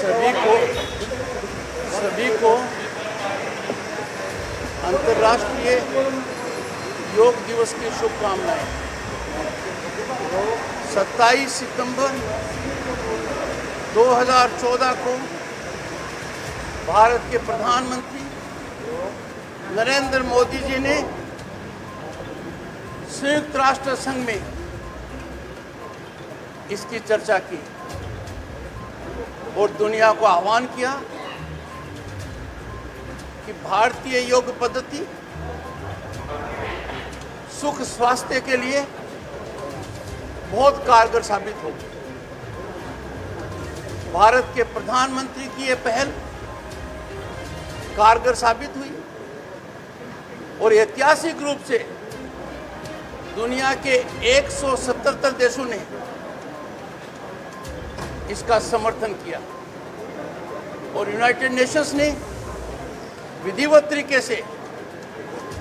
सभी को अंतर्राष्ट्रीय योग दिवस की शुभकामनाएं। 27 सितंबर 2014 को भारत के प्रधानमंत्री नरेंद्र मोदी जी ने संयुक्त राष्ट्र संघ में इसकी चर्चा की और दुनिया को आह्वान किया कि भारतीय योग पद्धति सुख स्वास्थ्य के लिए बहुत कारगर साबित होगी। भारत के प्रधानमंत्री की यह पहल कारगर साबित हुई और ऐतिहासिक रूप से दुनिया के 177 देशों ने इसका समर्थन किया और यूनाइटेड नेशंस ने विधिवत तरीके से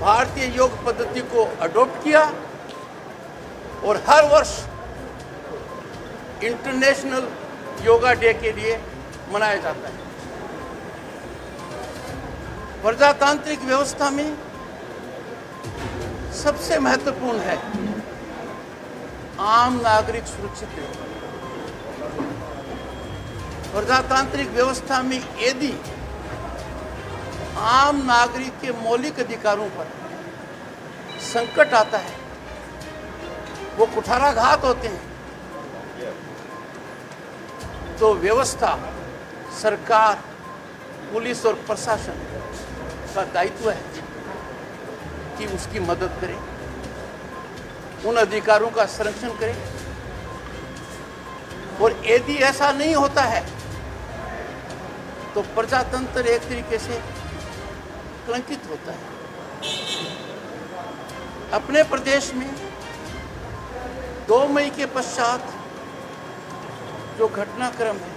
भारतीय योग पद्धति को अडॉप्ट किया और हर वर्ष इंटरनेशनल योगा डे के लिए मनाया जाता है। प्रजातांत्रिक व्यवस्था में सबसे महत्वपूर्ण है आम नागरिक सुरक्षित रहे। प्रजातांत्रिक व्यवस्था में यदि आम नागरिक के मौलिक अधिकारों पर संकट आता है, वो कुठाराघात होते हैं, तो व्यवस्था, सरकार, पुलिस और प्रशासन का दायित्व है कि उसकी मदद करे, उन अधिकारों का संरक्षण करे। और यदि ऐसा नहीं होता है तो प्रजातंत्र एक तरीके से कलंकित होता है। अपने प्रदेश में 2 मई के पश्चात जो घटनाक्रम है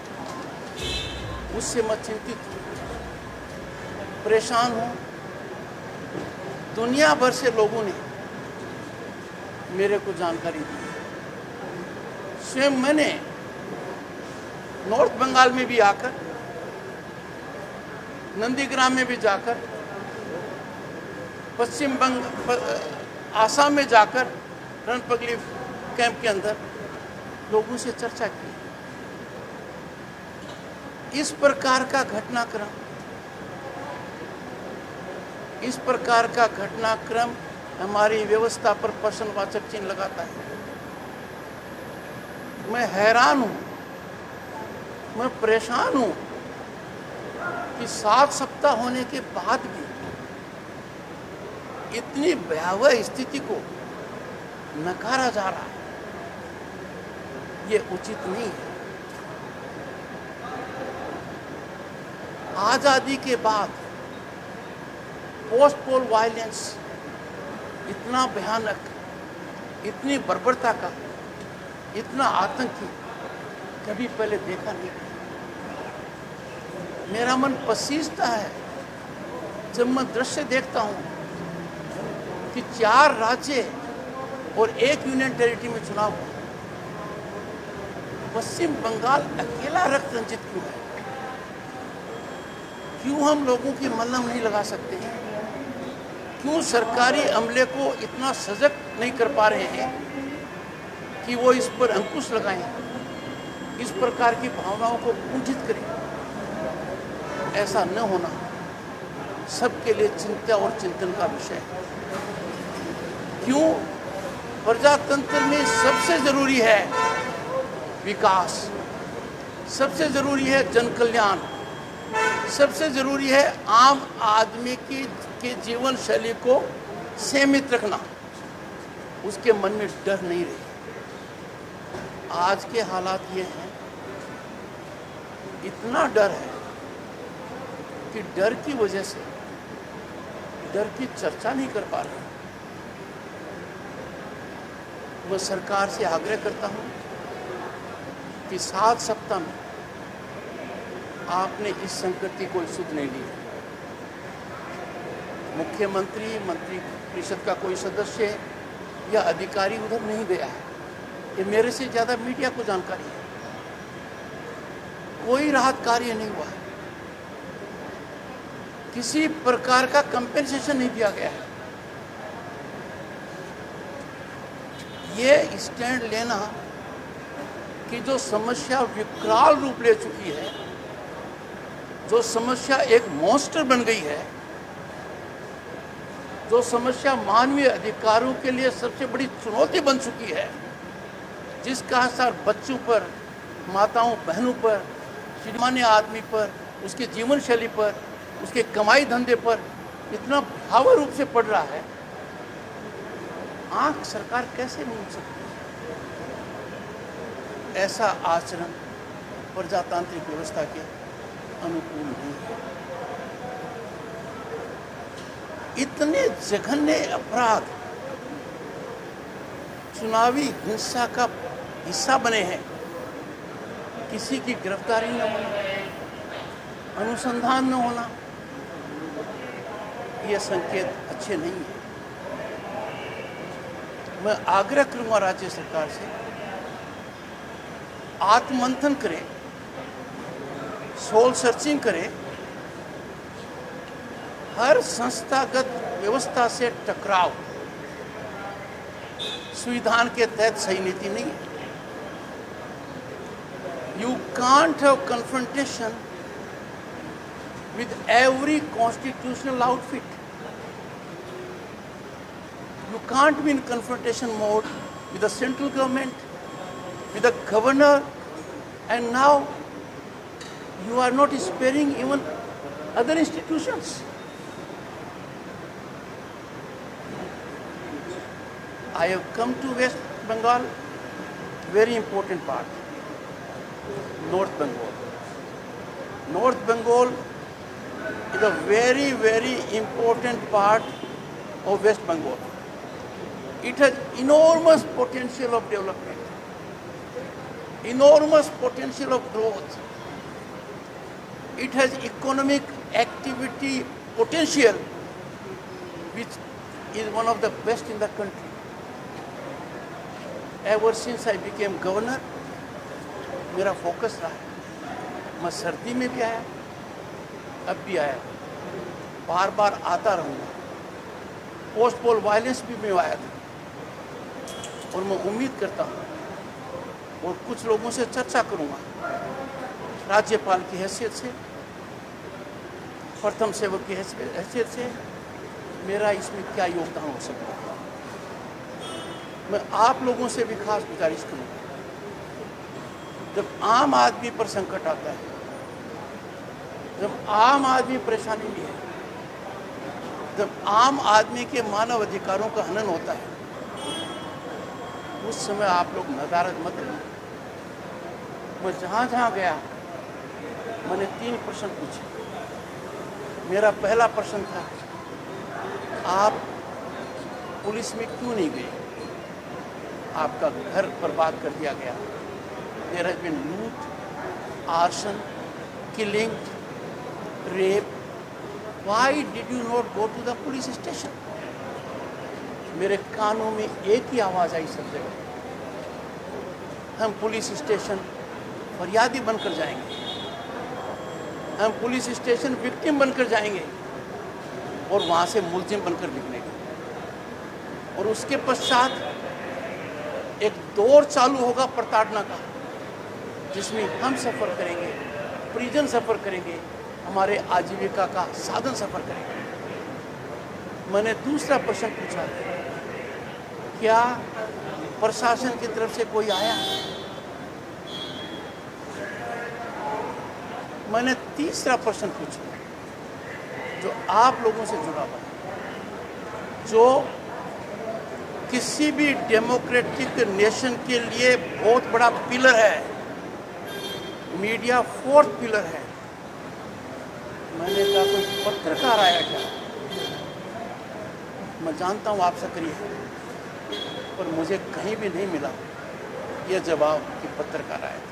उससे मैं चिंतित हूँ, परेशान हूँ। दुनिया भर से लोगों ने मेरे को जानकारी दी। स्वयं मैंने नॉर्थ बंगाल में भी आकर, नंदीग्राम में भी जाकर, आसाम में जाकर रणपगली कैंप के अंदर लोगों से चर्चा की। इस प्रकार का घटनाक्रम हमारी व्यवस्था पर प्रश्नवाचक चिन्ह लगाता है। मैं हैरान हूं, मैं परेशान हूं कि 7 सप्ताह होने के बाद भी इतनी भयावह स्थिति को नकारा जा रहा है। ये उचित नहीं है। आजादी के बाद पोस्ट पोल वायलेंस इतना भयानक, इतनी बर्बरता का, इतना आतंकी कभी पहले देखा नहीं। मेरा मन पसीजता है जब मैं दृश्य देखता हूं कि 4 राज्य और 1 यूनियन टेरिटरी में चुनाव हुआ। पश्चिम बंगाल अकेला रक्त रंजित क्यों है? क्यों हम लोगों की मल्लम नहीं लगा सकते हैं? क्यों सरकारी अमले को इतना सजग नहीं कर पा रहे हैं कि वो इस पर अंकुश लगाएं, इस प्रकार की भावनाओं को कुंठित करें? ऐसा न होना सबके लिए चिंता और चिंतन का विषय है। क्यों? प्रजातंत्र में सबसे जरूरी है विकास, सबसे जरूरी है जन कल्याण, सबसे जरूरी है आम आदमी के जीवन शैली को सीमित रखना। उसके मन में डर नहीं रहे। आज के हालात ये हैं, इतना डर है कि डर की वजह से डर की चर्चा नहीं कर पा रहे। मैं सरकार से आग्रह करता हूं कि 7 सप्ताह में आपने इस संकट की कोई सुध नहीं ली। मुख्यमंत्री, मंत्री परिषद का कोई सदस्य या अधिकारी उधर नहीं गया है। ये मेरे से ज़्यादा मीडिया को जानकारी है। कोई राहत कार्य नहीं हुआ है, किसी प्रकार का कंपेंसेशन नहीं दिया गया है। ये स्टैंड लेना कि जो समस्या विकराल रूप ले चुकी है, जो समस्या एक मॉन्स्टर बन गई है, जो समस्या मानवीय अधिकारों के लिए सबसे बड़ी चुनौती बन चुकी है, जिसका असर बच्चों पर, माताओं बहनों पर, सामान्य आदमी पर, उसके जीवन शैली पर, उसके कमाई धंधे पर इतना भयावह रूप से पड़ रहा है, आंख सरकार कैसे मूंद सकती है? ऐसा आचरण प्रजातांत्रिक व्यवस्था के अनुकूल नहीं है। इतने जघन्य अपराध चुनावी हिंसा का हिस्सा बने हैं, किसी की गिरफ्तारी न होना, अनुसंधान न होना, ये संकेत अच्छे नहीं है। मैं आग्रह करूंगा राज्य सरकार से, आत्ममंथन करें, सोल सर्चिंग करें, हर संस्थागत व्यवस्था से टकराव संविधान के तहत सही नीति नहीं है। You can't have confrontation with every constitutional outfit. You can't be in confrontation mode with the central government, with the governor, and now you are not sparing even other institutions. I have come to West Bengal, very important part, North Bengal. North Bengal is a very, very important part of West Bengal. It has enormous potential of development, enormous potential of growth. It has economic activity potential, which is one of the best in the country. Ever since I became governor, मेरा focus रहा है। मैं सर्दी में भी आया, अब भी आया, बार बार आता रहूँगा। पोस्ट पोल वायलेंस भी मैं आया था, और मैं उम्मीद करता हूँ और कुछ लोगों से चर्चा करूँगा, राज्यपाल की हैसियत से, प्रथम सेवक की हैसियत से मेरा इसमें क्या योगदान हो सकता है। मैं आप लोगों से भी खास गुजारिश करूँगा, जब आम आदमी पर संकट आता है, जब आम आदमी परेशानी में है, जब आम आदमी के मानव अधिकारों का हनन होता है, उस समय आप लोग नदारद मत करें। मैं जहाँ जहाँ गया, मैंने 3 प्रश्न पूछे। मेरा पहला प्रश्न था, आप पुलिस में क्यों नहीं गए? आपका घर बर्बाद कर दिया गया। There has been loot, arson, killing, rape. Why did you not go to the police station? मेरे कानों में एक ही आवाज़ आई सब जगह, हम पुलिस स्टेशन फरियादी बनकर जाएंगे, हम पुलिस स्टेशन विक्टिम बनकर जाएंगे और वहाँ से मुलजिम बनकर निकलेंगे। और उसके पश्चात एक दौर चालू होगा प्रताड़ना का, जिसमें हम सफ़र करेंगे, परिजन सफ़र करेंगे, हमारे आजीविका का साधन सफ़र करेंगे। मैंने दूसरा प्रश्न पूछा, क्या प्रशासन की तरफ से कोई आया? मैंने तीसरा प्रश्न पूछा, जो आप लोगों से जुड़ा हुआ है, जो किसी भी डेमोक्रेटिक नेशन के लिए बहुत बड़ा पिलर है, मीडिया 4th पिलर है। मैंने कहा कोई पत्रकार आया क्या? मैं जानता हूँ आप सक्रिय हैं, पर मुझे कहीं भी नहीं मिला यह जवाब कि पत्रकार आया था।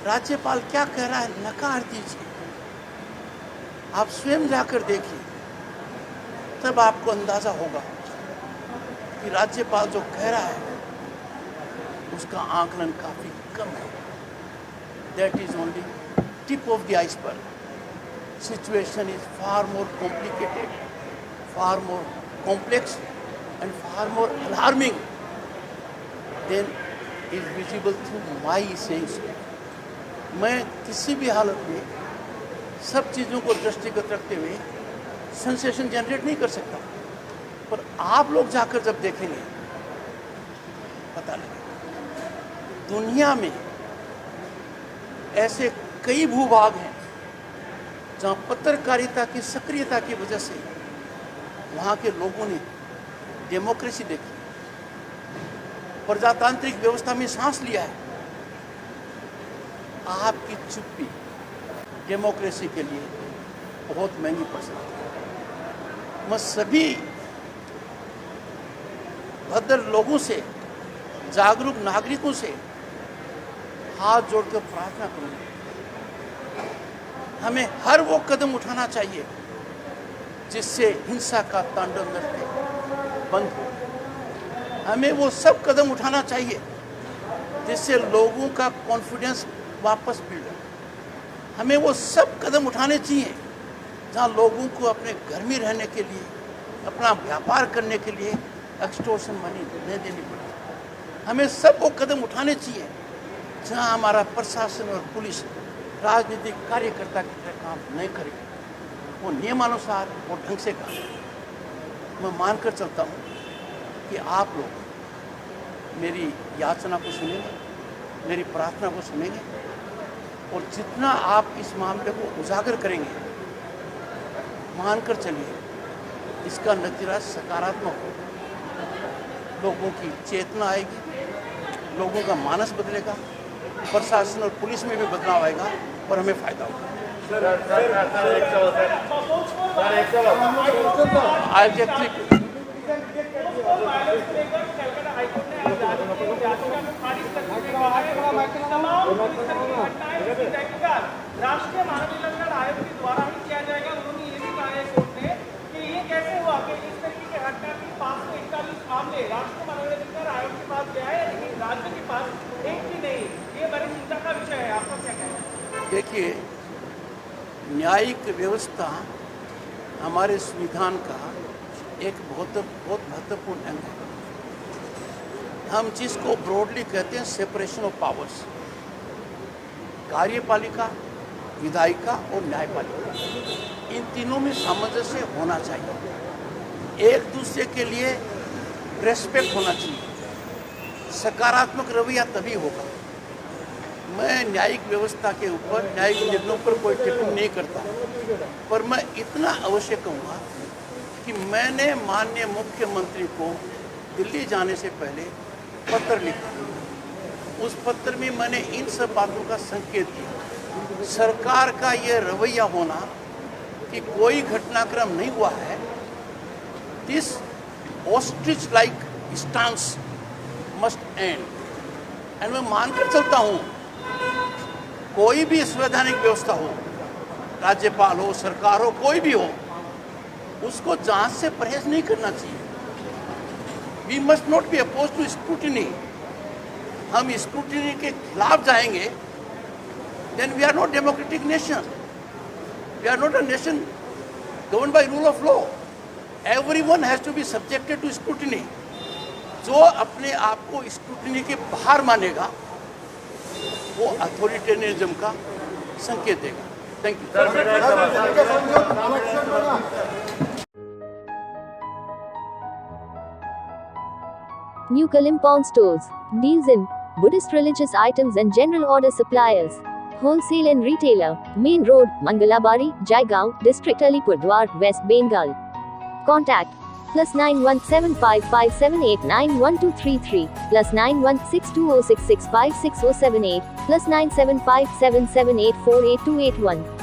राज्यपाल क्या कह रहा है नकार दीजिए, आप स्वयं जाकर देखिए, तब आपको अंदाजा होगा कि राज्यपाल जो कह रहा है उसका आकलन काफी कम है। that is only tip of the iceberg. Situation is far more complicated, far more complex and far more alarming than is visible through my saying so. मैं किसी भी हालत में सब चीज़ों को दृष्टिगत रखते हुए सेंसेशन जनरेट नहीं कर सकता, पर आप लोग जाकर जब देखेंगे पता लगेगा। दुनिया में ऐसे कई भूभाग हैं जहाँ पत्रकारिता की सक्रियता की वजह से वहाँ के लोगों ने डेमोक्रेसी देखी, प्रजातांत्रिक व्यवस्था में सांस लिया है। आपकी चुप्पी डेमोक्रेसी के लिए बहुत महंगी पड़ सकती है। मैं सभी भद्र लोगों से, जागरूक नागरिकों से हाथ जोड़कर प्रार्थना करूंगा, हमें हर वो कदम उठाना चाहिए जिससे हिंसा का तांडव नृत्य बंद हो। हमें वो सब कदम उठाना चाहिए जिससे लोगों का कॉन्फिडेंस वापस बिल्ड हो। हमें वो सब कदम उठाने चाहिए जहाँ लोगों को अपने घर में रहने के लिए, अपना व्यापार करने के लिए एक्सटॉर्शन मनी नहीं देनी पड़े। हमें सब वो कदम उठाने चाहिए जहाँ हमारा प्रशासन और पुलिस राजनीतिक कार्यकर्ता की तरह काम नहीं करे, वो नियमानुसार वो ढंग से काम करे। मैं मानकर चलता हूँ कि आप लोग मेरी याचना को सुनेंगे, मेरी प्रार्थना को सुनेंगे और जितना आप इस मामले को उजागर करेंगे, मानकर चलिए इसका नतीजा सकारात्मक होगा। लोगों की चेतना आएगी, लोगों का मानस बदलेगा, प्रशासन और पुलिस में भी बदलाव आएगा और हमें फायदा होगा। राष्ट्रीय मानवाधिकार आयोग के द्वारा ही किया जाएगा। उन्होंने ये भी कहा है कोर्ट ने कि ये कैसे हुआ कि इस तरीके के घटना की 541 मामले राष्ट्रीय मानवाधिकार आयोग के पास गया है, लेकिन राज्य के पास एक भी नहीं। ये बड़ी चिंता का विषय है, आपका क्या कहना है? देखिए, न्यायिक व्यवस्था हमारे संविधान का एक बहुत महत्वपूर्ण अंग है। हम जिसको ब्रॉडली कहते हैं सेपरेशन ऑफ पावर्स, कार्यपालिका, विधायिका और न्यायपालिका, इन तीनों में सामंजस्य होना चाहिए। एक दूसरे के लिए रेस्पेक्ट होना चाहिए। सकारात्मक रवैया तभी होगा। मैं न्यायिक व्यवस्था के ऊपर, न्यायिक निर्णयों पर कोई टिप्पणी नहीं करता, पर मैं इतना अवश्य कहूँगा कि मैंने माननीय मुख्यमंत्री को दिल्ली जाने से पहले पत्र लिखा। उस पत्र में मैंने इन सब बातों का संकेत दिया। सरकार का ये रवैया होना कि कोई घटनाक्रम नहीं हुआ है, this ostrich like stance must and. And मैं मानकर चलता हूँ कोई भी संवैधानिक व्यवस्था हो, राज्यपाल हो, सरकार हो, कोई भी हो, उसको जांच से परहेज नहीं करना चाहिए। We must not be oppose to scrutiny. हम स्क्रूटिनी के खिलाफ जाएंगे, then we are not democratic nation. We are not a nation govern by rule of law. Everyone has to be subjected to scrutiny. जो अपने आप को scrutiny के बाहर मानेगा वो अथॉरिटेरियनिज्म का संकेत देगा। Thank you. New Kalimpong stores deals in Buddhist religious items and general order suppliers. Wholesale and retailer. Main Road, Mangalabari, Jaigaon, District Alipurdwar, West Bengal. Contact +917557891233 +916206656078 +97577848281.